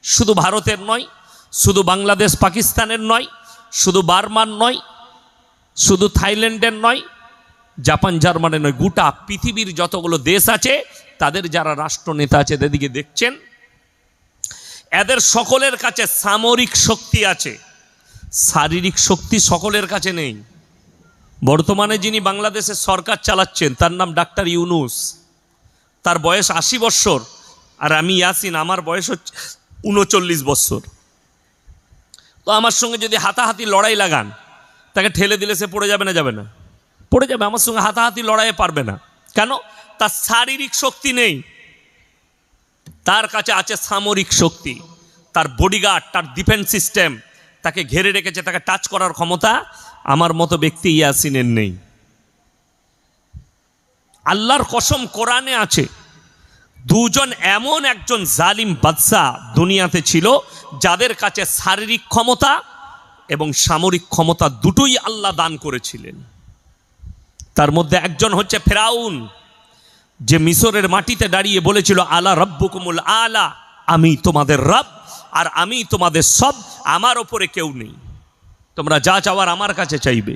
শুধু ভারতের নয়, শুধু বাংলাদেশ পাকিস্তানের নয়, শুধু বার্মার নয়, শুধু থাইল্যান্ডের নয়, জাপান জার্মানের নয়, গোটা পৃথিবীর যতগুলো দেশ আছে তাদের যারা রাষ্ট্রনেতা আছে এদিকে দেখছেন, এদের সকলের কাছে সামরিক শক্তি আছে, শারীরিক শক্তি সকলের কাছে নেই। বর্তমানে যিনি বাংলাদেশের সরকার চালাচ্ছেন তার নাম ডাক্তার ইউনূস, তার বয়স 80 বৎসর, আর আমি ইয়াসিন, আমার বয়স হচ্ছে 39 বৎসর। তো আমার সঙ্গে যদি হাতাহাতি লড়াই লাগান, তাকে ঠেলে দিলে সে পড়ে যাবে না? যাবে না? পড়ে যাবে। আমার সঙ্গে হাতাহাতি লড়াইয়ে পারবে না। কেন? তার শারীরিক শক্তি নেই, তার কাছে আছে সামরিক শক্তি, তার বডিগার্ড, তার ডিফেন্স সিস্টেম তাকে ঘেরে রেখেছে, তাকে টাচ করার ক্ষমতা আমার মতো ব্যক্তি ইয়াসিনের নেই। আল্লাহর কসম, কোরআনে আছে দুজন এমন একজন জালিম বাদশা দুনিয়াতে ছিল যাদের কাছে শারীরিক ক্ষমতা এবং সামরিক ক্ষমতা দুটোই আল্লাহ দান করেছিলেন। তার মধ্যে একজন হচ্ছে ফেরাউন, যে মিশরের মাটিতে দাঁড়িয়ে বলেছিল আলা রব্বুকুমুল আলা, আমি তোমাদের রব আর আমি তোমাদের সব, আমার ওপরে কেউ নেই, তোমরা যা চাওয়ার আমার কাছে চাইবে।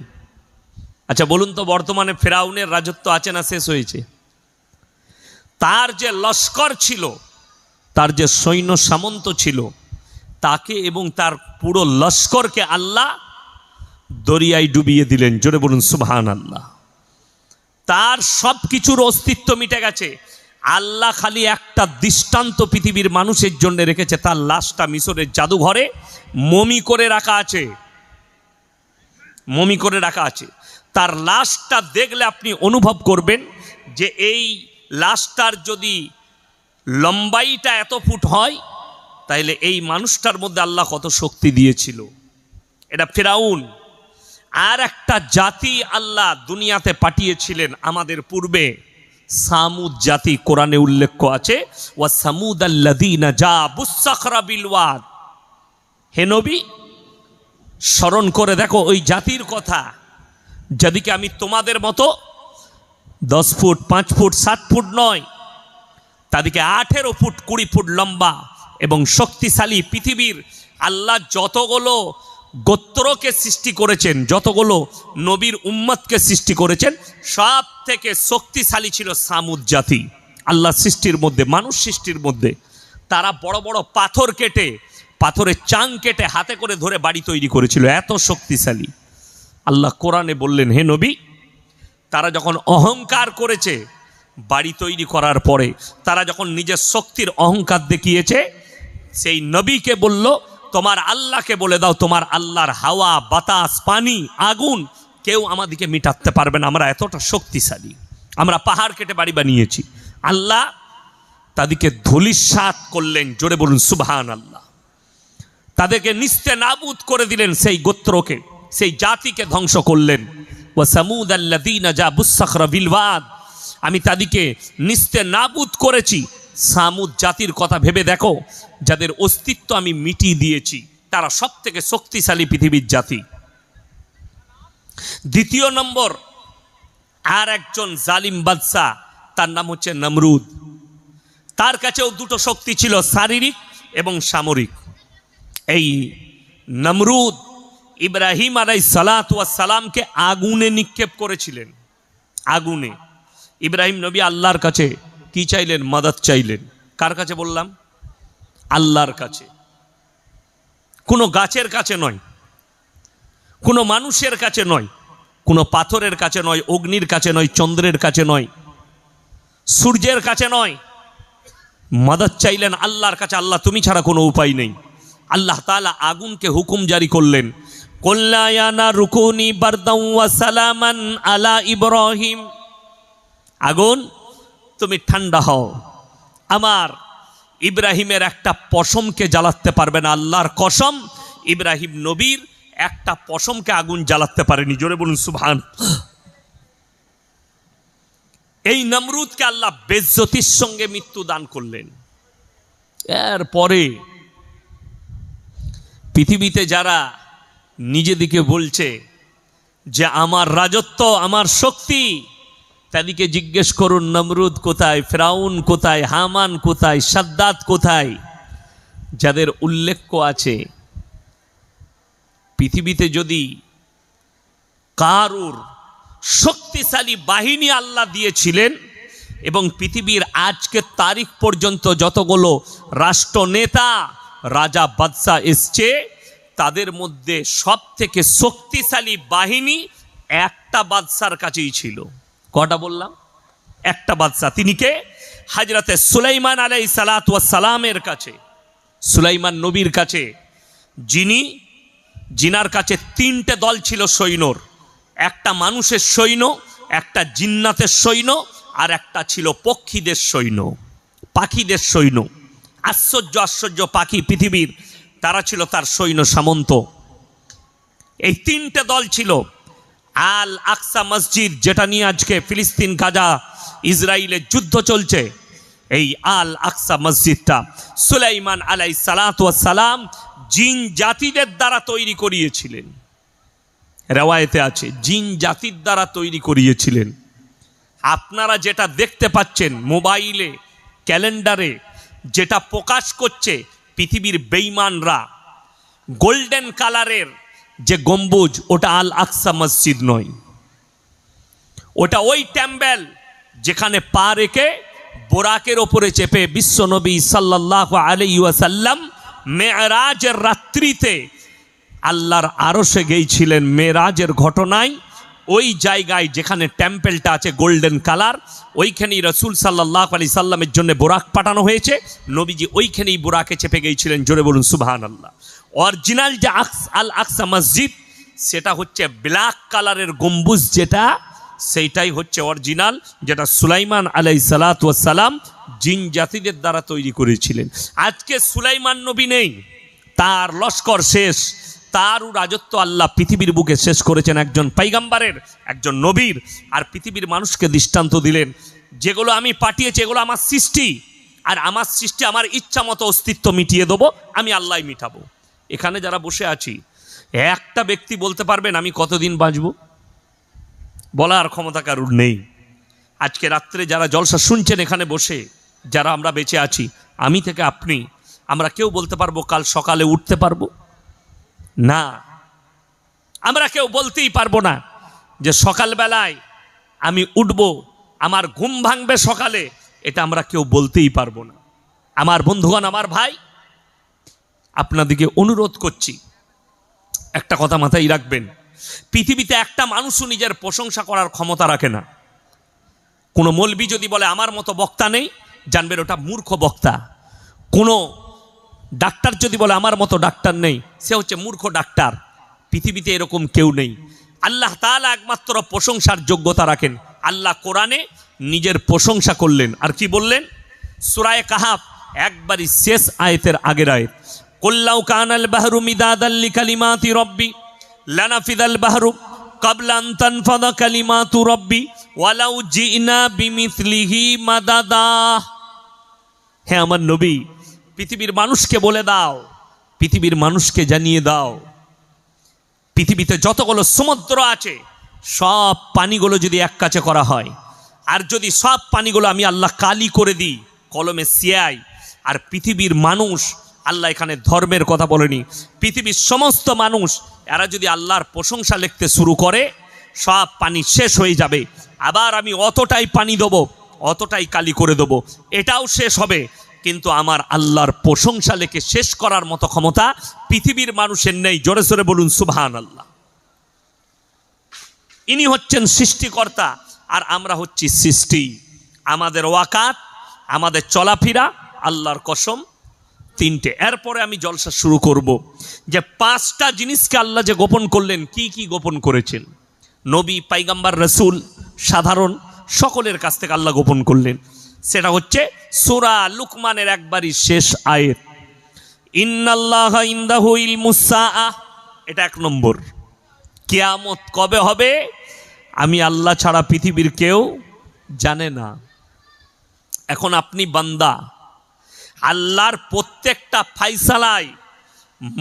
আচ্ছা বলুন তো, বর্তমানে ফেরাউনের রাজত্ব আছে না শেষ হয়েছে? তার যে লস্কর ছিল, তার যে সৈন্য সামন্ত ছিল, তাকে এবং তার পুরো লস্করকে আল্লাহ দরিয়ায় ডুবিয়ে দিলেন। জোরে বলুন সুবহানাল্লাহ। তার সব কিছুর অস্তিত্ব মিটে গেছে। আল্লাহ খালি একটা দৃষ্টান্ত পৃথিবীর মানুষের জন্য রেখেছে, তার লাশটা মিশরের জাদুঘরে মমি করে রাখা আছে, মমি করে রাখা আছে। তার লাশটা দেখলে আপনি অনুভব করবেন যে এই লাশটার যদি লম্বাইটা এত ফুট হয়, তাইলে এই মানুষটার মধ্যে আল্লাহ কত শক্তি দিয়েছিল। এটা ফেরাউন। আর একটা জাতি আল্লাহ দুনিয়াতে পাঠিয়েছিলেন আমাদের পূর্বে, সামুদ জাতি। কোরআনে উল্লেখ আছে ওয়া সামুদাল্লাযীনা জাবুস সাখরা বিল ওয়াদ। হে নবী, স্মরণ করে দেখো ওই জাতির কথা, যাদেরকে আমি তোমাদের মতো 10 ফুট 5 ফুট 7 ফুট নয়, তাদেরকে 18 ফুট 20 ফুট লম্বা এবং শক্তিশালী। পৃথিবীর আল্লাহ যতগুলো গোত্রকে সৃষ্টি করেছেন, যতগুলো নবীর উম্মতকে সৃষ্টি করেছেন, সব থেকে শক্তিশালী ছিল সামুদ জাতি। আল্লাহ সৃষ্টির মধ্যে, মানুষ সৃষ্টির মধ্যে, তারা বড় বড় পাথর কেটে, পাথরের চাং কেটে হাতে করে ধরে বাড়ি তৈরি করেছিল, এত শক্তিশালী। আল্লাহ কোরআনে বললেন, হে নবী, তারা যখন অহংকার করেছে বাড়ি তৈরি করার পরে, তারা যখন নিজের শক্তির অহংকার দেখিয়েছে, সেই নবীকে বলল, তোমার আল্লাহকে বলে দাও, তোমার আল্লাহর হাওয়া, বাতাস, পানি, আগুন কেউ আমাদেরকে মিটাতে পারবে না, আমরা এতটা শক্তিশালী, আমরা পাহাড় কেটে বাড়ি বানিয়েছি। আল্লাহ তাদেরকে ধূলিসাৎ করলেন। জোরে বলুন সুবহানাল্লাহ। তাদেরকে নিস্তে নাবুদ করে দিলেন, সেই গোত্রকে, সেই জাতিকে ধ্বংস করলেন। ওয়া সামুদাল্লাযীনা জাবুস সাখরা বিল ওয়াদ, আমি তাদেরকে নিস্তে নাবুদ করেছি। সামুদ জাতির কথা ভেবে দেখো, যাদের অস্তিত্ব আমি মিটিয়ে দিয়েছি, তারা সব থেকে শক্তিশালী পৃথিবীর জাতি। দ্বিতীয় নম্বর আর একজন জালিম বাদশা, তার নাম হচ্ছে নমরুদ। তার কাছেও দুটো শক্তি ছিল, শারীরিক এবং সামরিক। এই নমরুদ ইব্রাহিম আলাইহিস সালাতু ওয়াস সালামকে আগুনে নিক্ষেপ করেছিলেন। আগুনে ইব্রাহিম নবী আল্লাহর কাছে কি চাইলেন? মদদ চাইলেন। কার কাছে বললাম? আল্লাহর কাছে। কোনো গাছের কাছে নয়, কোনো মানুষের কাছে নয়, কোনো পাথরের কাছে নয়, অগ্নির কাছে নয়, চন্দ্রের কাছে নয়, সূর্যের কাছে নয়। মদদ চাইলেন আল্লাহর কাছে। আল্লাহ তুমি ছাড়া কোনো উপায় নেই। আল্লাহ তাআলা আগুনকে হুকুম জারি করলেন, কুল্লা ইয়া নারু কুনি বারদাও ওয়া সালামান আলা ইব্রাহিম, আগুন তুমি ঠান্ডা হও, আমার ইব্রাহিমের একটা পশমকে জ্বালাতে পারবে না। আল্লাহর কসম, ইব্রাহিম নবীর একটা পশমকে আগুন জ্বালাতে পারেনি। জোরে বলুন সুবহান। এই নমরুদকে আল্লাহ বেজ্জতির সঙ্গে মৃত্যু দান করলেন। এরপরে পৃথিবীতে যারা নিজেদিকে বলছে যে আমার রাজত্ব, আমার শক্তি, তাদেরকে জিজ্ঞেস করুন নমরুদ কোথায়, ফেরাউন কোথায়, হামান কোথায়, সাদ্দাত কোথায়। যাদের উল্লেখ আছে পৃথিবীতে যদি কারুর শক্তিশালী বাহিনী আল্লাহ দিয়েছিলেন এবং পৃথিবীর আজকের তারিখ পর্যন্ত যতগুলো রাষ্ট্রনেতা রাজা বাদশাহ এসছে তাদের মধ্যে সব থেকে শক্তিশালী বাহিনী একটা বাদশার কাছেই ছিল। কটা বললাম? একটা বাদশা। তিনি কে? হযরতে সুলাইমান আলাইহিস সালাতু ওয়াস সালামের কাছে, সুলাইমান নবীর কাছে, জিনার কাছে তিনটে দল ছিল সৈন্যর। একটা মানুষের সৈন্য, একটা জিন্নাতের সৈন্য, আর একটা ছিল পক্ষীদের সৈন্য, পাখিদের সৈন্য। আশ্চর্য আশ্চর্য পাখি পৃথিবীর, তারা ছিল তার সৈন্য সামন্ত। এই তিনটে দল ছিল। আল আকসা মসজিদ, যেটা নিয়ে আজকে ফিলিস্তিন গাজা ইসরায়েলের যুদ্ধ চলছে, এই আল আকসা মসজিদটা সুলাইমান আলাইহিস সালাতু ওয়াস সালাম জিন জাতিদের দ্বারা তৈরি করিয়েছিলেন। রেওয়ায়েতে আছে জিন জাতির দ্বারা তৈরি করিয়েছিলেন। আপনারা যেটা দেখতে পাচ্ছেন মোবাইলে, ক্যালেন্ডারে যেটা প্রকাশ করছে পৃথিবীর বেঈমানরা, গোল্ডেন কালারের যে গম্বুজ, ওটা আল আকসা মসজিদ নয়, ওটা ওই টেম্পল যেখানে পা রেখে বোরাকের ওপরে চেপে বিশ্বনবী সাল্লাল্লাহু আলাইহি ওয়াসাল্লাম মেরাজের রাত্রিতে আল্লাহর আরশে গিয়েছিলেন। মেরাজের ঘটনায় ওই জায়গায় যেখানে টেম্পলটা আছে গোল্ডেন কালার, ওইখানেই রাসূল সাল্লাল্লাহু আলাইহি সাল্লামের জন্য বোরাক পাঠানো হয়েছে। নবীজি ওইখানেই বোরাকে চেপে গিয়েছিলেন। জোরে বলুন সুবহানাল্লাহ। অরিজিনাল যে আল আকসা মসজিদ, সেটা হচ্ছে ব্ল্যাক কালারের গম্বুজ, যেটা সেইটাই হচ্ছে অরিজিনাল, যেটা সুলাইমান আলাইহিস সালাতু ওয়াস সালাম জিন জাতিদের দ্বারা তৈরি করেছিলেন। আজকে সুলাইমান নবী নেই, তার লস্কর শেষ, তারও রাজত্ব আল্লাহ পৃথিবীর বুকে শেষ করেছেন একজন পয়গম্বরের, একজন নবীর। আর পৃথিবীর মানুষকে দৃষ্টান্ত দিলেন, যেগুলো আমি পাঠিয়েছি এগুলো আমার সৃষ্টি, আর আমার সৃষ্টি আমার ইচ্ছা মতো অস্তিত্ব মিটিয়ে দেবো, আমি আল্লাহ মিটাবো। এখানে যারা বসে আছি, একটা ব্যক্তি বলতে পারবেন আমি কতদিন বাঁচব? বলার ক্ষমতা কারুর নেই। আজকে রাত্রে যারা জলসা শুনছেন এখানে বসে, যারা আমরা বেঁচে আছি, আমি থেকে আপনি, আমরা কেউ বলতে পারবো কাল সকালে উঠতে পারবো? না, আমরা কেউ বলতেই পারবো না যে সকালবেলায় আমি উঠব, আমার ঘুম ভাঙবে সকালে, এটা আমরা কেউ বলতেই পারবো না। আমার বন্ধুগণ, আমার ভাই, আপনাদেরকে অনুরোধ করছি, একটা কথা মাথায় রাখবেন, পৃথিবীতে একটা মানুষও নিজের প্রশংসা করার ক্ষমতা রাখে না। কোনো মৌলবি যদি বলে আমার মতো বক্তা নেই, জানবেন ওটা মূর্খ বক্তা। কোনো ডাক্তার যদি বলে আমার মতো ডাক্তার নেই, সে হচ্ছে মূর্খ ডাক্তার। পৃথিবীতে এরকম কেউ নেই। আল্লাহ তাআলা একমাত্র প্রশংসার যোগ্যতা রাখেন। আল্লাহ কোরআনে নিজের প্রশংসা করলেন, আর কি বললেন? সূরা কাহাফ একবারই শেষ আয়াতের আগের আয়াত, কুল্লাউ কানাল বাহরু মিদাদাল লিকালিমাতি রব্বি লানাফিদাল বাহরু ক্বাবলা আন তানফাদা কালিমাতু রব্বি ওয়ালাউ জিনা বিমিসলিহি মাদাদা। হে আমার নবী, পৃথিবীর মানুষকে বলে দাও, পৃথিবীর মানুষকে জানিয়ে দাও, পৃথিবীতে যতগুলো সমুদ্র আছে সব পানিগুলো যদি এক কাছে করা হয়, আর যদি সব পানিগুলো আমি আল্লাহ কালি করে দিই, কলমে সিয়াই, আর পৃথিবীর মানুষ, আল্লাহ এখানে ধর্মের কথা বলেনি, পৃথিবীর সমস্ত মানুষ এরা যদি আল্লাহর প্রশংসা লিখতে শুরু করে, সব পানি শেষ হয়ে যাবে। আবার আমি অতটাই পানি দেবো, অতটাই কালি করে দেবো, এটাও শেষ হবে, কিন্তু আমার আল্লাহর প্রশংসা লেখে শেষ করার মতো ক্ষমতা পৃথিবীর মানুষের নেই। জোরে সোরে বলুন সুবহানাল্লাহ। ইনি হচ্ছেন সৃষ্টিকর্তা, আর আমরা হচ্ছি সৃষ্টি। আমাদের ওয়াকাত, আমাদের চলাফেরা আল্লাহর কসম তিনটে। এরপরে আমি জলসা শুরু করব যে পাঁচটা জিনিসকে আল্লাহ যে গোপন করলেন, কি কি গোপন করেছেন? নবী, পয়গম্বর, রাসূল, সাধারণ সকলের কাছ থেকে আল্লাহ গোপন করলেন। সেটা হচ্ছে সূরা লুকমানের একবারই শেষ আয়াত, ইন্নাল্লাহা ইনদাহু ইলমুস সাআহ। এটা এক নম্বর। কিয়ামত কবে হবে আমি আল্লাহ ছাড়া পৃথিবীর কেউ জানে না। এখন আপনি বান্দা, আল্লাহর প্রত্যেকটা ফাইসালায়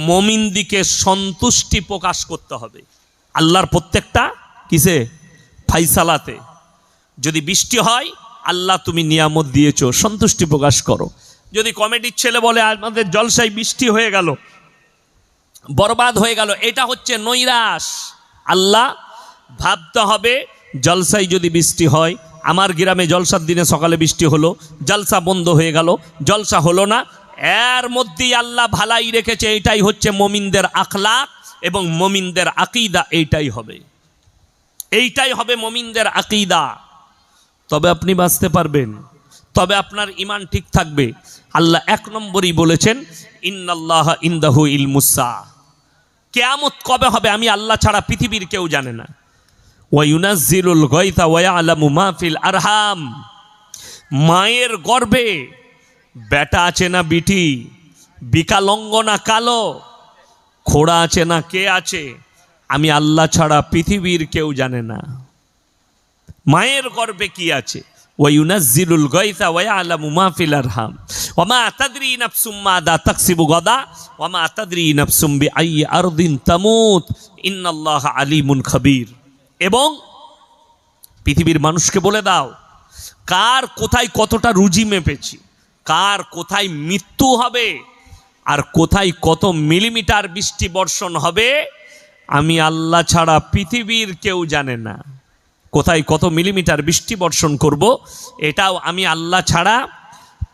মুমিনদিকে সন্তুষ্টি প্রকাশ করতে হবে। আল্লাহর প্রত্যেকটা কিসে? ফাইসালাতে। যদি বৃষ্টি হয়, আল্লাহ তুমি নিয়ামত দিয়েছো, সন্তুষ্টি প্রকাশ করো। যদি কমেডির ছেলে বলে আমাদের জলসায় বৃষ্টি হয়ে গেল, বরবাদ হয়ে গেল, এটা হচ্ছে নৈরাশ। আল্লাহ ভাবতে হবে, জলসায় যদি বৃষ্টি হয়, আমার গ্রামে জলসার দিনে সকালে বৃষ্টি হলো, জলসা বন্ধ হয়ে গেল, জলসা হলো না, এর মধ্যেই আল্লাহ ভালাই রেখেছে। এটাই হচ্ছে মুমিনদের আখলাক এবং মুমিনদের আকীদা। এইটাই হবে, এইটাই হবে মুমিনদের আকীদা। তবে আপনি বাঁচতে পারবেন, তবে আপনার ঈমান ঠিক থাকবে। আল্লাহ এক নম্বরই বলেছেন, ইন্নাল্লাহা ইনদাহু ইলমুস সাআহ। কিয়ামত কবে হবে আমি আল্লাহ ছাড়া পৃথিবীর কেউ জানে না। ওয়া ইউনাজ্জিলুল গায়থা ওয়া ইয়ালামু মা ফিল আরহাম। মায়ের গর্ভে বেটা আছে না বিটি, বিকালঙ্গ না কালো, খোড়া আছে না কে আছে, আমি আল্লাহ ছাড়া পৃথিবীর কেউ জানে না। মায়ের গর্ভে কি আছে? ওয়া ইউনাজ্জিলুল গায়থা ওয়া ইয়ালামু মা ফিল আরহাম ওয়া মা তাদরি নাফসুম মাযা তাকসিবু গাদা ওয়া মা তাদরি নাফসুম বিআইয়ি আরদিন তামুত ইন্নাল্লাহা আলিমুন খাবীর। এবং পৃথিবীর মানুষকে বলে দাও, কার কোথায় কতটা রুজি মেপেছি, কার কোথায় মৃত্যু হবে, আর কোথায় কত মিলিমিটার বৃষ্টি বর্ষণ হবে, আমি আল্লাহ ছাড়া পৃথিবীর কেউ জানে না। কোথায় কত মিলিমিটার বৃষ্টি বর্ষণ করব, এটাও আমি আল্লাহ ছাড়া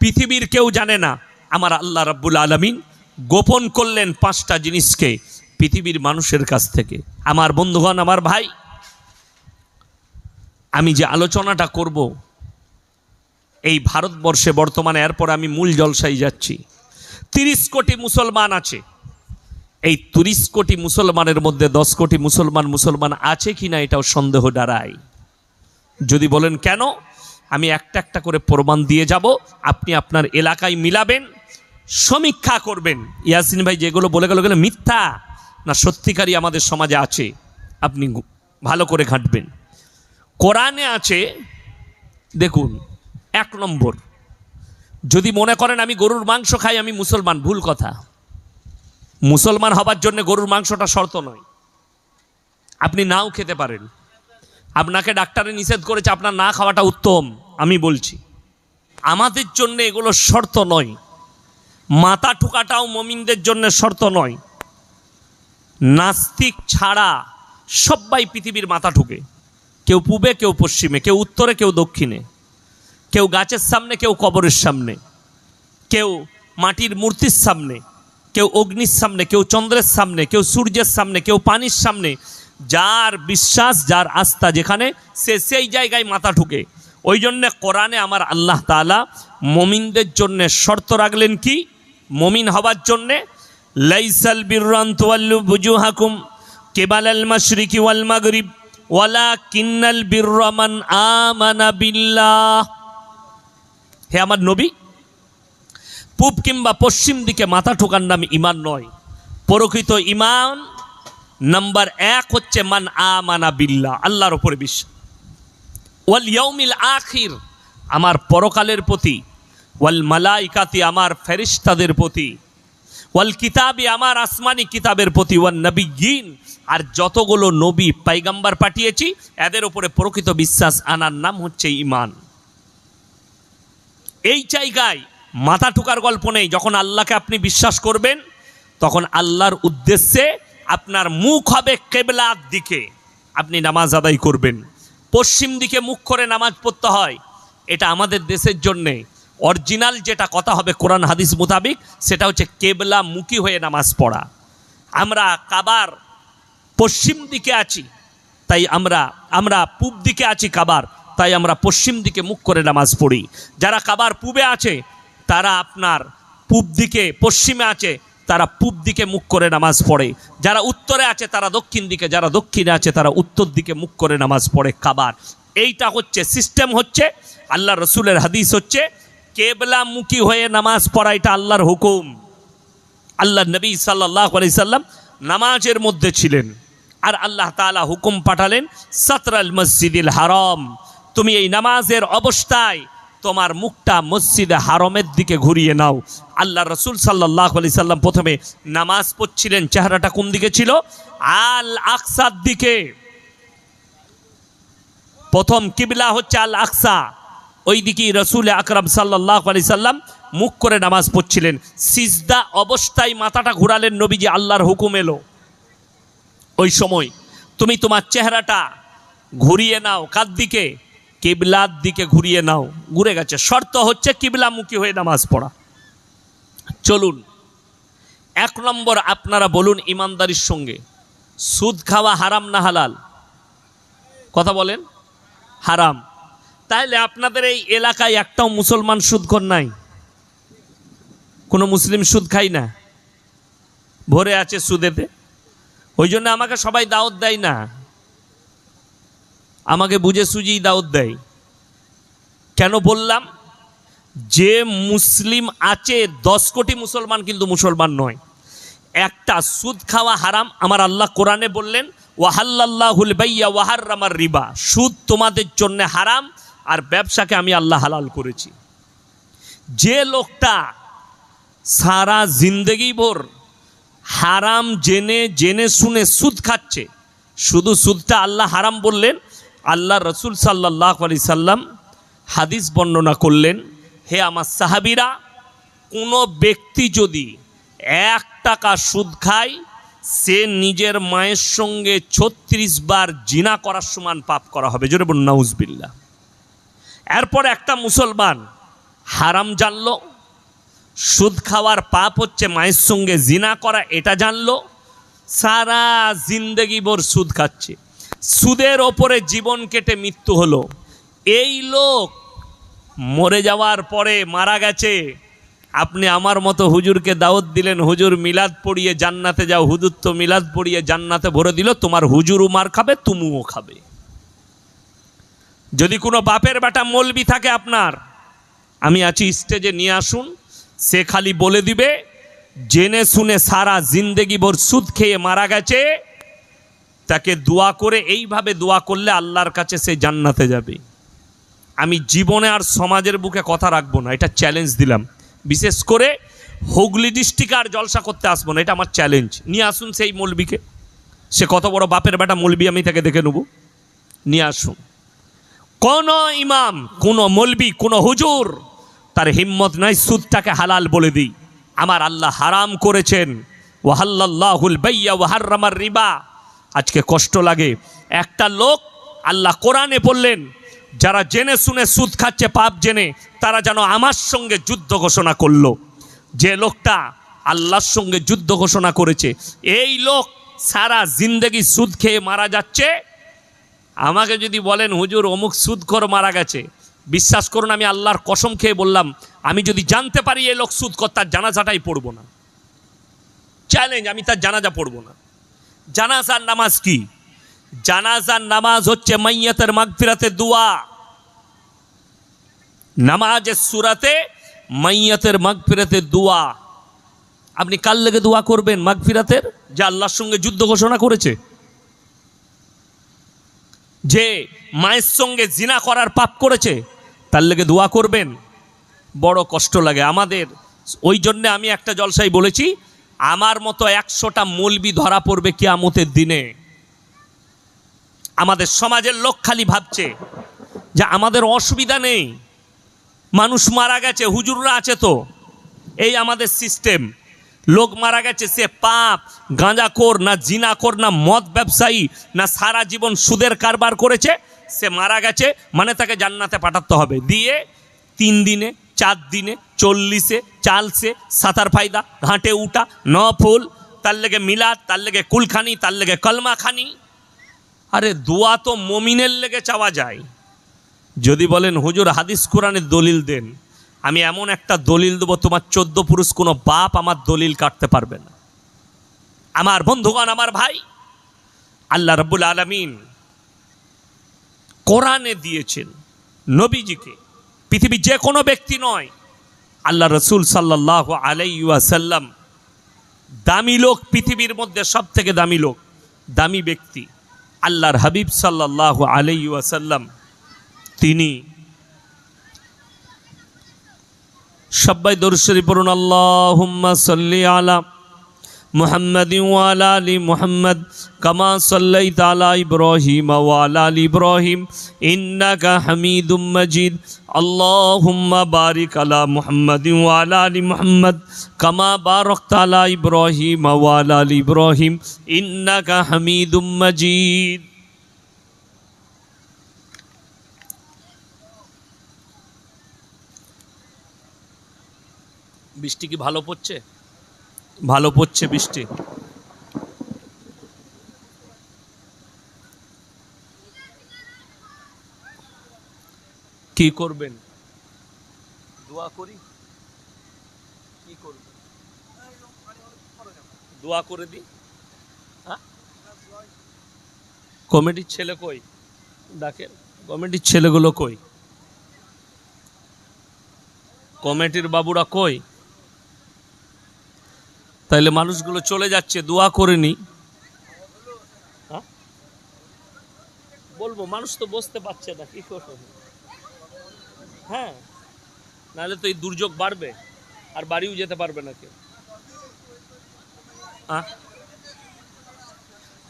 পৃথিবীর কেউ জানে না। আমার আল্লাহ রাব্বুল আলামিন গোপন করলেন 5টা জিনিসকে পৃথিবীর মানুষের কাছ থেকে। আমার বন্ধুগণ, আমার ভাই, আমি যে আলোচনাটা করব এই ভারতবর্ষে বর্তমানে, এরপর আমি মূল জলসায় যাচ্ছি। 30 কোটি মুসলমান আছে। এই 30 কোটি মুসলমানের মধ্যে 10 কোটি মুসলমান আছে কিনা এটাও সন্দেহ দাঁড়ায়। যদি বলেন কেন, আমি একটা একটা করে প্রমাণ দিয়ে যাব। আপনি আপনার এলাকায় মিলাবেন, সমীক্ষা করবেন। ইয়াসিন ভাই যেগুলো বলে গেল মিথ্যা না সত্যিকারই আমাদের সমাজে আছে, আপনি ভালো করে ঘাঁটবেন। কোরআনে আছে, দেখুন, 1 নম্বর, যদি মনে করেন আমি গরুর মাংস খাই আমি মুসলমান, ভুল কথা। মুসলমান হবার জন্য গরুর মাংসটা শর্ত নয়, আপনি নাও খেতে পারেন। আপনাকে ডাক্তারে নিষেধ করেছে, আপনার না খাওয়াটা উত্তম, আমি বলছি। আমাদের জন্য এগুলো শর্ত নয়। মাথা ঠুকাটাও মুমিনদের জন্য শর্ত নয়। নাস্তিক ছাড়া সবাই পৃথিবীর মাথা ঠুকে, কেউ পূবে, কেউ পশ্চিমে, কেউ উত্তরে, কেউ দক্ষিণে, কেউ গাছের সামনে, কেউ কবরের সামনে, কেউ মাটির মূর্তির সামনে, কেউ অগ্নির সামনে, কেউ চন্দ্রের সামনে, কেউ সূর্যের সামনে, কেউ পানির সামনে। যার বিশ্বাস, যার আস্থা যেখানে, সে সেই জায়গায় মাথা ঠুকে। ওই জন্যে কোরআনে আমার আল্লাহ তাআলা মুমিনদের জন্য শর্ত রাখলেন কি? মুমিন হবার জন্যে, লাইসাল বিররান তুওয়াল্লু বুজুহাকুম কিবালাল মাশরিকি ওয়াল মাগরিব ওয়ালাকিন্নাল বিররা মান আমানা বিল্লাহ। হে আমার নবী, পূব কিংবা পশ্চিম দিকে মাথা ঠোকার নাম ঈমান নয়। প্রকৃত ঈমান নাম্বার 1 হচ্ছে মান আমানা বিল্লাহ, আল্লাহর উপরে বিশ্বাস, ওয়াল ইয়াউমিল আখির, আমার পরকালের প্রতি, ওয়াল মালাইকাতি, আমার ফেরেশতাদের প্রতি, ওয়াল কিতাবি, আমার আসমানি কিতাবের প্রতি, ওয়ান নবিয়্যিন, আর যতগুলো নবী পয়গম্বর পাঠিয়েছি এদের উপরে প্রকৃত বিশ্বাস আনার নাম হচ্ছে ঈমান। এই জায়গায় মাথা ঠুকার গল্প নেই। যখন আল্লাহকে আপনি বিশ্বাস করবেন, তখন আল্লাহর উদ্দেশ্যে আপনার মুখ হবে কিবলার দিকে, আপনি নামাজ আদায় করবেন। পশ্চিম দিকে মুখ করে নামাজ পড়তে হয়, এটা আমাদের দেশের জন্যে অরিজিনাল যেটা কথা হবে কোরআন হাদিস মোতাবিক, সেটা হচ্ছে কেবলা মুখী হয়ে নামাজ পড়া। আমরা কাবার পশ্চিম দিকে আছি, তাই আমরা পূব দিকে আছি কাবার, তাই আমরা পশ্চিম দিকে মুখ করে নামাজ পড়ি। যারা কাবার পূবে আছে তারা আপনার পূব দিকে, পশ্চিমে আছে তারা পূব দিকে মুখ করে নামাজ পড়ে। যারা উত্তরে আছে তারা দক্ষিণ দিকে, যারা দক্ষিণে আছে তারা উত্তর দিকে মুখ করে নামাজ পড়ে কাবার। এইটা হচ্ছে সিস্টেম, হচ্ছে আল্লাহ রসুলের হাদিস, হচ্ছে কেবলামুখী হয়ে নামাজ পড়া, এটা আল্লাহর হুকুম। আল্লাহ নবী সাল্লাল্লাহু আলাইহি সাল্লাম নামাজের মধ্যে ছিলেন, আর আল্লাহ তাআলা হুকুম পাঠালেন, সাতরাল মসজিদিল হারাম, তুমি এই নামাজের অবস্থায় তোমার মুখটা মসজিদে হারামের দিকে ঘুরিয়ে নাও। আল্লাহ রসুল সাল্লাল্লাহু আলাইহি সাল্লাম প্রথমে নামাজ পড়ছিলেন, চেহারাটা কোন দিকে ছিল? আল আকসার দিকে। প্রথম কিবলা হচ্ছে আল আকসা, ওই দিকেই রসুল আকরাম সাল্লাল্লাহু আলাইহি সাল্লাম মুখ করে নামাজ পড়ছিলেন, সিজদা অবস্থায় মাথাটা ঘুরালেন, নবীজি আল্লাহর হুকুম এলো, ওই সময় তুমি তোমার চেহারাটা ঘুরিয়ে নাও, কার দিকে? কিবলার দিকে ঘুরিয়ে নাও। ঘুরে গেছে, শর্ত হচ্ছে কিবলামুখী হয়ে নামাজ পড়া। চলুন, 1 নম্বর আপনারা বলুন ইমানদারির সঙ্গে, সুদ খাওয়া হারাম না হালাল? কথা বলেন। হারাম। তাইলে আপনাদের এই এলাকায় একটাও মুসলমান সুদখোর নাই? কোনো মুসলিম সুদ খাই না, ভরে আছে সুদেতে। ওই জন্য আমাকে সবাই দাওয়াত দেয় না, আমাকে বুঝে সুঝিই দাওয়াত দেয়। কেন বললাম? যে মুসলিম আছে 10 কোটি মুসলমান কিন্তু মুসলমান নয়। একটা সুদ খাওয়া হারাম, আমার আল্লাহ কোরআনে বললেন ওয়াহাল্লাল্লাহুল বাইয়া ওয়া হাররামার রিবা, সুদ তোমাদের জন্য হারাম আর ব্যবসাকে আমি আল্লাহ হালাল করেছি। যে লোকটা সারা জিন্দেগি ভর হারাম জেনে জেনে শুনে সুদ খাচ্ছে, শুধু সুদটা আল্লাহ হারাম বললেন, আল্লাহ রসুল সাল্লাল্লাহু আলাইহি সাল্লাম হাদিস বর্ণনা করলেন, হে আমার সাহাবীরা, কোনো ব্যক্তি যদি 1 টাকা সুদ খায়, সে নিজের মায়ের সঙ্গে 36 বার জিনা করার সমান পাপ করা হবে। জোরে বলুন নাউজুবিল্লাহ। এরপর একটা মুসলমান হারাম জানলো, সুদ খাওয়ার পাপ হচ্ছে মায়ের সঙ্গে জিনা করা, এটা জানলো, সারা জিন্দেগি ভর সুদ খাচ্ছে, সুদের ওপরে জীবন কেটে মৃত্যু হলো। এই লোক মরে যাওয়ার পরে মারা গেছে, আপনি আমার মতো হুজুরকে দাওয়াত দিলেন, হুজুর মিলাদ পড়িয়ে জান্নাতে যাও, হুজুর তো মিলাদ পড়িয়ে জান্নাতে ভরে দিল, তোমার হুজুরও মার খাবে, তুমিও খাবে। যদি কোনো বাপের বেটা মৌলবি থাকে আপনার, আমি আছি, স্টেজে নিয়ে আসুন, সে খালি বলে দিবে জেনে শুনে সারা জিন্দেগি ভর সুদ খেয়ে মারা গেছে, তাকে দোয়া করে, এইভাবে দোয়া করলে আল্লাহর কাছে সে জান্নাতে যাবে। আমি জীবনে আর সমাজের বুকে কথা রাখবো না, এটা চ্যালেঞ্জ দিলাম। বিশেষ করে হুগলি ডিস্ট্রিক্টে আর জলসা করতে আসবো না, এটা আমার চ্যালেঞ্জ। নিয়ে আসুন সেই মৌলবিকে, সে কত বড় বাপের বেটা মৌলবি, আমি তাকে দেখে নেব। নিয়ে আসুন। কোন ইমাম, কোন মৌলবি, কোন হুজুর তার হিম্মত নাই সুদটাকে হালাল বলে দিই। আমার আল্লাহ হারাম করেছেন, ওয়াহাল্লাল্লাহুল বাইয়া ওয়া হাররামার রিবা। আজকে কষ্ট লাগে, একটা লোক, আল্লাহ কোরআনে বললেন যারা জেনে শুনে সুদ খাচ্ছে পাপ জেনে, তারা যেন আমার সঙ্গে যুদ্ধ ঘোষণা করলো। যে লোকটা আল্লাহর সঙ্গে যুদ্ধ ঘোষণা করেছে, এই লোক সারা জিন্দেগি সুদ খেয়ে মারা যাচ্ছে। আমাকে যদি বলেন হুজুর অমুক সুদখোর মারা গেছে, বিশ্বাস করুন আমি আল্লাহর কসম খেয়ে বললাম, আমি যদি জানতে পারি এই লোক সুদখোর, তার জানাজাটাই পড়ব না। চ্যালেঞ্জ, আমি তার জানাজা পড়ব না। জানাজার নামাজ কি? জানাজার নামাজ হচ্ছে মাইয়াতের মাগফিরাতের দোয়া। নামাজের সূরাতে মাইয়াতের মাগফিরাতের দোয়া। আপনি কার লেগে দোয়া করবেন মাগফিরাতের? যে আল্লাহর সঙ্গে যুদ্ধ ঘোষণা করেছে, যে মায়ের সঙ্গে জিনা করার পাপ করেছে, তার লেগে দোয়া করবেন? বড় কষ্ট লাগে আমাদের। ওই জন্যে আমি একটা জলসাই বলেছি, আমার মতো 100টা মৌলবি ধরা পড়বে কিয়ামতের দিনে। আমাদের সমাজের লোক খালি ভাবছে যে আমাদের অসুবিধা নেই, মানুষ মারা গেছে, হুজুররা আছে তো, এই আমাদের সিস্টেম। লোক মারা গেছে, সে পাপ, গাঁজাখোর না, জিনাখোর না, মদ ব্যবসায়ী না, সারা জীবন সুদের কারবার করেছে, সে মারা গেছে মানে তাকে জান্নাতে পাঠাতে হবে। দিয়ে 3 দিনে 4 দিনে 40-এ 40-এ 7 ফায়দা ঘাটে উঠা নফল, তার লেগে মিলাদ, তার লেগে কুলখানি, তার লেগে কলমা খানি। আরে দোয়া তো মমিনের লেগে চাওয়া যায়। যদি বলেন হুজুর হাদিস কোরআনের দলিল দেন, আমি এমন একটা দলিল দেবো, তোমার 14 পুরুষ কোনো বাপ আমার দলিল কাটতে পারবে না। আমার বন্ধুগণ, আমার ভাই, আল্লাহ রাব্বুল আলামিন কোরআনে দিয়েছেন নবীজিকে, পৃথিবীর যে কোনো ব্যক্তি নয়, আল্লাহ রসুল সাল্লাল্লাহু আলাইহি ওয়াসাল্লাম দামি লোক, পৃথিবীর মধ্যে সব থেকে দামি লোক, দামি ব্যক্তি আল্লাহর হাবিব সাল্লাল্লাহু আলাইহি ওয়াসাল্লাম। তিনি সবাই দরুদ শরীফ পড়ুন, আল্লাহুম্মা সাল্লি আলা محمد وعلى آل محمد كما صليت على إبراهيم وعلى آل إبراهيم إنك حميد مجيد اللهم بارك على محمد وعلى آل محمد كما باركت على إبراهيم وعلى آل إبراهيم إنك حميد مجيد বৃষ্টি কি ভালো পড়ছে? ভালো পড়ছে বৃষ্টি। কি করবেন? দোয়া করি? কি করবেন? দোয়া করে দিই। কমিটির ছেলে কই? ডাকেন। কমিটির ছেলেগুলো কই? কমিটির বাবুরা কই? তাইলে মানুষগুলো চলে যাচ্ছে, দোয়া করে নি। বলবো, মানুষ তো বসতে পারছে না, কি করবো? হ্যাঁ, নাহলে তো এই দুর্যোগ বাড়বে, আর বাড়িও যেতে পারবে না কেউ।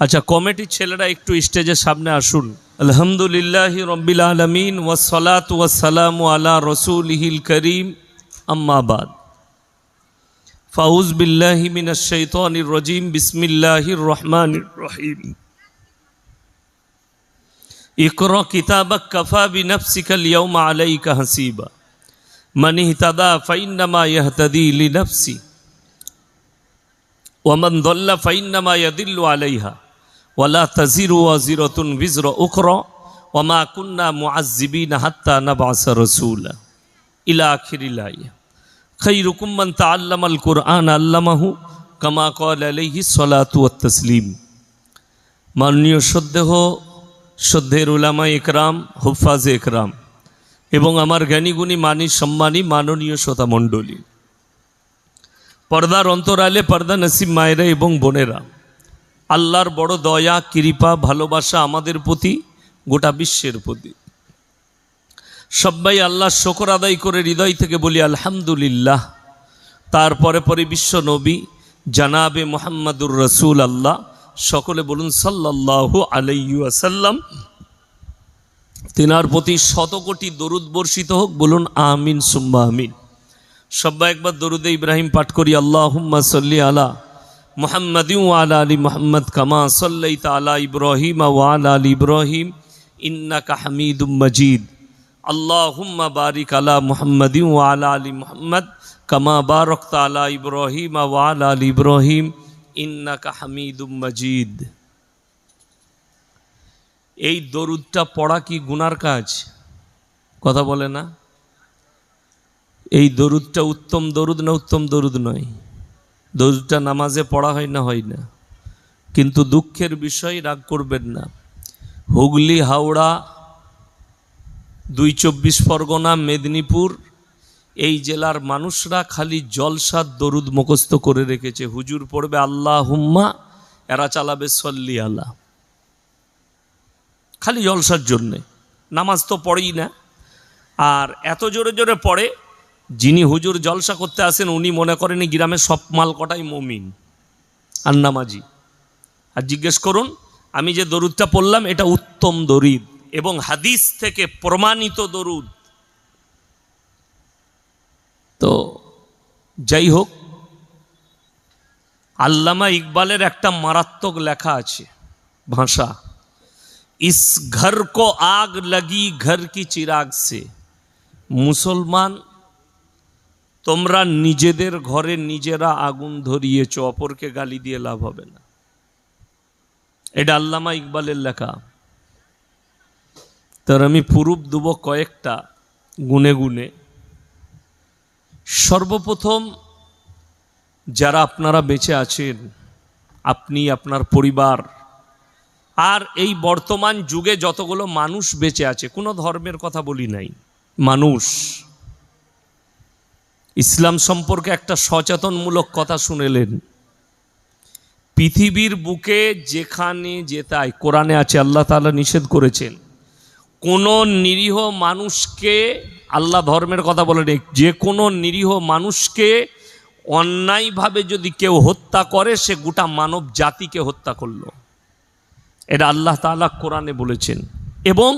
আচ্ছা, কমিটির ছেলেরা একটু স্টেজের সামনে আসুন। আলহামদুলিল্লাহি রাব্বিল আলামিন ওয়াসসালাতু ওয়াসসালামু আলা রাসূলিহিল কারীম, আম্মা বাদ। ফাউজ বিল্লাহি মিনাশ শাইতানির রাজিম, বিসমিল্লাহির রহমানির রহিম। ইকরা কিতাবাক কাফা বিনাফসিকাল ইয়াওমা আলাইকা হাসিবা মান ইহতাদা ফাইন্নামা ইয়াহতাদি লিনাফসি ওয়া মান দাল্লা ফাইন্নামা ইয়াদিল্লু আলাইহা ওয়ালা তাজিরু ওয়াজিরাতুন বিজরা উখরা ওয়া মা কুন্না মুআজ্জিবিনা হাত্তা নাবআসা রাসূলা ইলা আখিরিল আয়াহ। খৈরুকুম মান তাআল্লামাল কুরআন আল্লামাহু কামা ক্বালা আলাইহিস সালাতু ওয়াত তাসলিম। মাননীয় শ্রদ্ধের উলামা ইকরাম, হুফাজ ইকরাম এবং আমার জ্ঞানীগুণী মানি সম্মানী মাননীয় শ্রোতা মণ্ডলী, পর্দার অন্তরালে পর্দা নসিব মায়েরা এবং বোনেরা, আল্লাহর বড় দয়া, কৃপা, ভালোবাসা আমাদের প্রতি, গোটা বিশ্বের প্রতি। সবাই আল্লাহর শুকর আদায় করে হৃদয় থেকে বলি আলহামদুলিল্লাহ। তারপরে পরে বিশ্ব নবী জানাবে মুহাম্মাদুর রাসূল আল্লাহ, সকলে বলুন সাল্লাল্লাহু আলাইহি ওয়াসাল্লাম। তিনার প্রতি শত কোটি দরুদ বর্ষিত হোক, বলুন আমিন সুম্মা আমিন। সবাই একবার দরুদে ইব্রাহিম পাঠ করি। আল্লাহুম্মা সাল্লি আলা মুহাম্মাদিন ওয়া আলা আলি মুহাম্মদ কামা সাল্লাইতা আলা ইব্রাহিম ওয়া আলা আলি ইব্রাহিম ইন্নাকা হামিদুম মাজিদ। আল্লাহুম্মা বারিক আলা মুহাম্মাদিন ওয়া আলা আলি মুহাম্মদ কামা বারাকতা আলা ইব্রাহিম ওয়া আলা আলি ইব্রাহিম ইন্নাকা হামিদুম মাজিদ। এই দরুদটা পড়া কি গুনার কাজ? কথা বলে না? এই দরুদটা উত্তম দরুদ না উত্তম দরুদ নয়? দরুদটা নামাজে পড়া হয় না? হয় না। কিন্তু দুঃখের বিষয়, রাগ করবেন না, হুগলি, হাওড়া, ২ পরগনা, মেদিনীপুর, এই জেলার মানুষরা খালি জলসার দরুদ মুখস্থ করে রেখেছে। হুজুর পড়বে আল্লাহুম্মা, এরা চালাবে সল্লি আলা, খালি জলসার জন্যে। নামাজ তো পড়েই না, আর এত জোরে জোরে পড়ে, যিনি হুজুর জলসা করতে আসেন উনি মনে করেন গ্রামের সব মাল কটাই মুমিন আর নামাজি। আর জিজ্ঞেস করুন, আমি যে দরুদটা পড়লাম এটা উত্তম দরুদ এবং হাদিস থেকে প্রমাণিত দরুদ। তো যাই হোক, আল্লামা ইকবালের একটা মারাত্মক লেখা আছে, ভাষা, ইস ঘর কো আগ লাগি ঘর কি চিরাগ সে। মুসলমান, তোমরা নিজেদের ঘরে নিজেরা আগুন ধরিয়েছ, অপরকে গালি দিয়ে লাভ হবে না। এটা আল্লামা ইকবালের লেখা। তার আমি প্রুফ দেব কয়েকটা গুনে গুনে। সর্বপ্রথম, যারা আপনারা বেঁচে আছেন, আপনি, আপনার পরিবার, আর এই বর্তমান যুগে যতগুলো মানুষ বেঁচে আছে, কোনো ধর্মের কথা বলি নাই, মানুষ, ইসলাম সম্পর্কে একটা সচেতনমূলক কথা শুনেলেন। পৃথিবীর বুকে যেখানে যেতাই, কোরআনে আছে, আল্লাহ তাআলা নিষেধ করেছেন, কোনো নিরীহ মানুষকে, আল্লাহ ধর্মের কথা বলেন, যে কোনো নিরীহ মানুষকে অন্যায়ভাবে যদি কেউ হত্যা করে সে গোটা মানব জাতিকে হত্যা করলো। এটা আল্লাহ তাআলা কোরআনে বলেছেন। এবং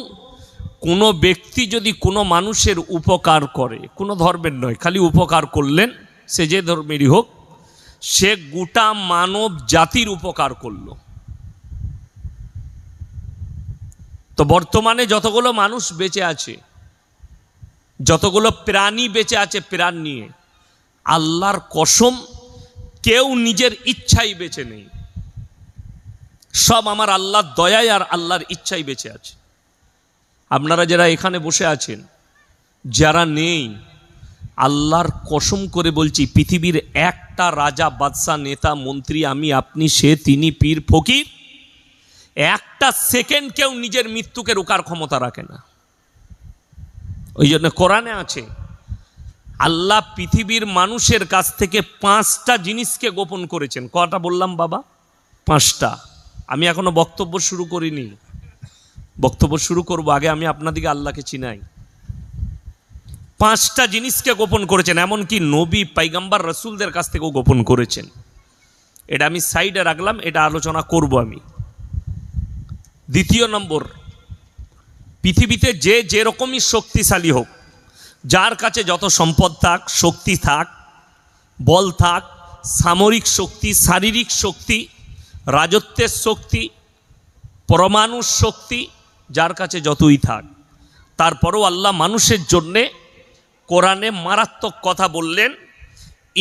কোনো ব্যক্তি যদি কোনো মানুষের উপকার করে, কোনো ধর্মের নয়, খালি উপকার করলেন, সে যে ধর্মেরই হোক, সে গোটা মানব জাতির উপকার করলো। তো বর্তমানে যতগুলো মানুষ বেঁচে আছে, যতগুলো প্রাণী বেঁচে আছে প্রাণ নিয়ে, আল্লাহর কসম কেউ নিজের ইচ্ছাই বেঁচে নেই, সব আমার আল্লাহর দয়ায় আর আল্লাহর ইচ্ছাই বেঁচে আছে। আপনারা যারা এখানে বসে আছেন, যারা নেই, আল্লাহর কসম করে বলছি, পৃথিবীর একটা রাজা, বাদশা, নেতা, মন্ত্রী, আমি, আপনি, সে, তিনি, পীর, ফকির, একটা সেকেন্ড কেউ নিজের মৃত্যুকে রোকার ক্ষমতা রাখে না। ওই জন্য কোরআনে আছে, আল্লাহ পৃথিবীর মানুষের কাছ থেকে 5টা জিনিসকে গোপন করেছেন। কটা বললাম বাবা? 5টা। আমি এখনো বক্তব্য শুরু করিনি, বক্তব্য শুরু করব, আগে আমি আপনাদিকে আল্লাহকে চিনাই। 5টা জিনিসকে গোপন করেছেন, এমনকি নবী, পাইগাম্বার, রসুলদের কাছ থেকেও গোপন করেছেন। এটা আমি সাইডে রাখলাম, এটা আলোচনা করব আমি। দ্বিতীয় নম্বর, পৃথিবীতে যে যেরকমই শক্তিশালী হোক, যার কাছে যত সম্পদ থাক, শক্তি থাক, বল থাক, সামরিক শক্তি, শারীরিক শক্তি, রাজত্বের শক্তি, পরমাণু শক্তি, যার কাছে যতই থাক, তারপরও আল্লাহ মানুষের জন্যে কোরআনে মারাত্মক কথা বললেন,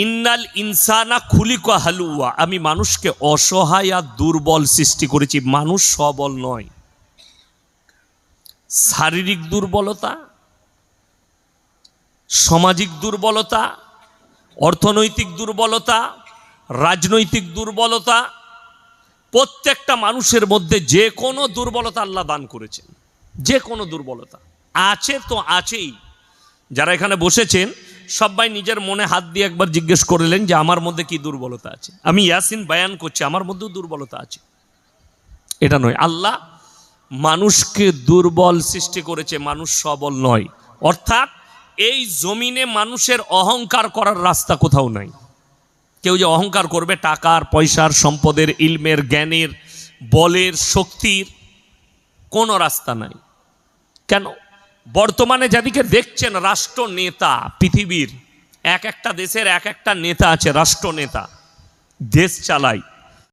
ইন্নাল ইনসানা খুলিকা হালুয়া, আমি মানুষকে অসহায় আর দুর্বল সৃষ্টি করেছি। মানুষ সবল নয়। শারীরিক দুর্বলতা, সামাজিক দুর্বলতা, অর্থনৈতিক দুর্বলতা, রাজনৈতিক দুর্বলতা, প্রত্যেকটা মানুষের মধ্যে যে কোনো দুর্বলতা আল্লাহ দান করেছেন। যে কোনো দুর্বলতা আছে তো আছেই। যারা এখানে বসেছেন সবাই নিজের মনে হাত দিয়ে একবার জিজ্ঞেস করলেন যে আমার মধ্যে কি দুর্বলতা আছে। আমি ইয়াসিন বয়ান করছি, আমার মধ্যেও দুর্বলতা আছে। এটা নয়, আল্লাহ মানুষকে দুর্বল সৃষ্টি করেছে, মানুষ সবল নয়। অর্থাৎ এই জমিনে মানুষের অহংকার করার রাস্তা কোথাও নাই। কেউ যে অহংকার করবে টাকার, পয়সার, সম্পদের, ইলমের, জ্ঞানের, বলের, শক্তির, কোনো রাস্তা নাই। কেন? বর্তমানে যাদিকে দেখছেন রাষ্ট্র নেতা, পৃথিবীর এক একটা দেশের এক একটা নেতা আছে, রাষ্ট্র নেতা, দেশ চালায়।